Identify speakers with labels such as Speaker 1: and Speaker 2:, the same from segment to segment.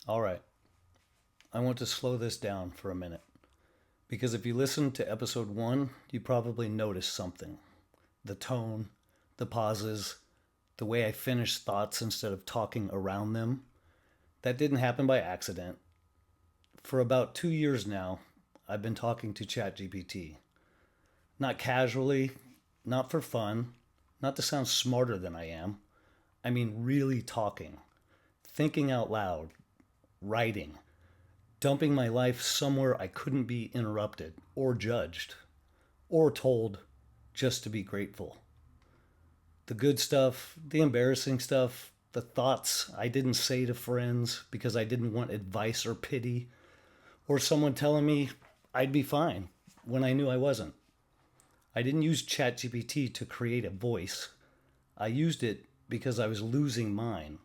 Speaker 1: All right, I want to slow this down for a minute because if you listen to episode one, you probably noticed something. The tone, the pauses, the way I finish thoughts instead of talking around them. That didn't happen by accident. For about 2 years now, I've been talking to ChatGPT. Not casually, not for fun, not to sound smarter than I am. I mean, really talking, thinking out loud, writing, dumping my life somewhere I couldn't be interrupted or judged or told just to be grateful. The good stuff, the embarrassing stuff, the thoughts I didn't say to friends because I didn't want advice or pity, or someone telling me I'd be fine when I knew I wasn't. I didn't use ChatGPT to create a voice. I used it because I was losing mine.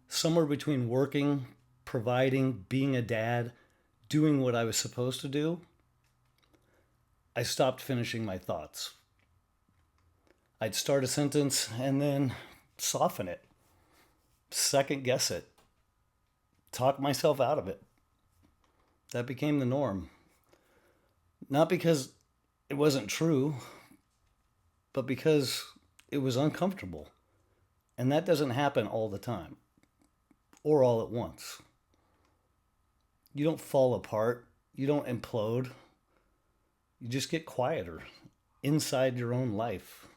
Speaker 1: Somewhere between working, providing, being a dad, doing what I was supposed to do, I stopped finishing my thoughts. I'd start a sentence and then soften it, second guess it, talk myself out of it. That became the norm. Not because it wasn't true, but because it was uncomfortable. And that doesn't happen all the time or all at once. You don't fall apart, you don't implode, you just get quieter inside your own life.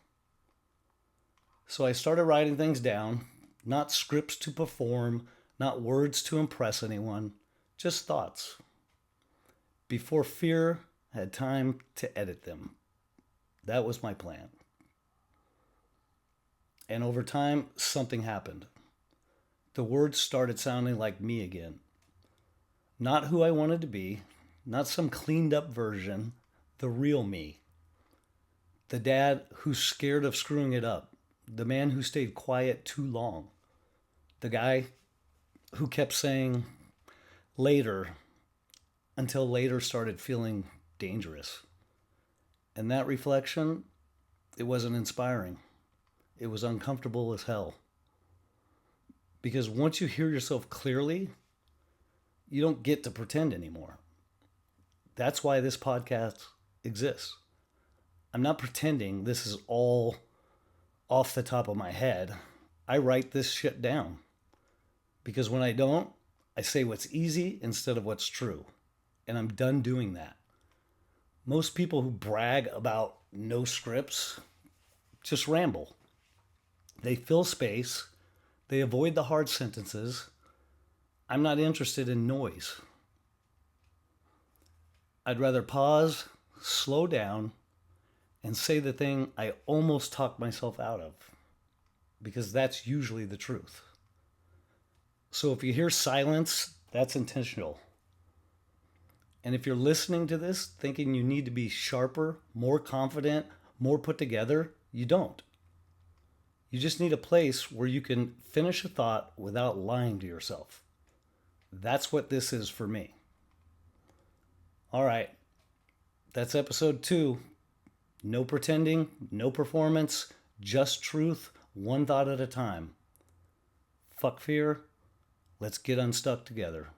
Speaker 1: So I started writing things down, not scripts to perform, not words to impress anyone, just thoughts. Before fear had time to edit them. That was my plan. And over time, something happened. The words started sounding like me again. Not who I wanted to be, not some cleaned up version, the real me. The dad who's scared of screwing it up, the man who stayed quiet too long, the guy who kept saying later until later started feeling dangerous. And that reflection, it wasn't inspiring. It was uncomfortable as hell. Because once you hear yourself clearly, you don't get to pretend anymore. That's why this podcast exists. I'm not pretending this is all off the top of my head. I write this shit down. Because when I don't, I say what's easy instead of what's true. And I'm done doing that. Most people who brag about no scripts just ramble. They fill space. They avoid the hard sentences. I'm not interested in noise. I'd rather pause, slow down, and say the thing I almost talked myself out of. Because that's usually the truth. So if you hear silence, that's intentional. And if you're listening to this thinking you need to be sharper, more confident, more put together, you don't. You just need a place where you can finish a thought without lying to yourself. That's what this is for me. All right, that's episode 2. No pretending, no performance, just truth, one thought at a time. Fuck fear. Let's get unstuck together.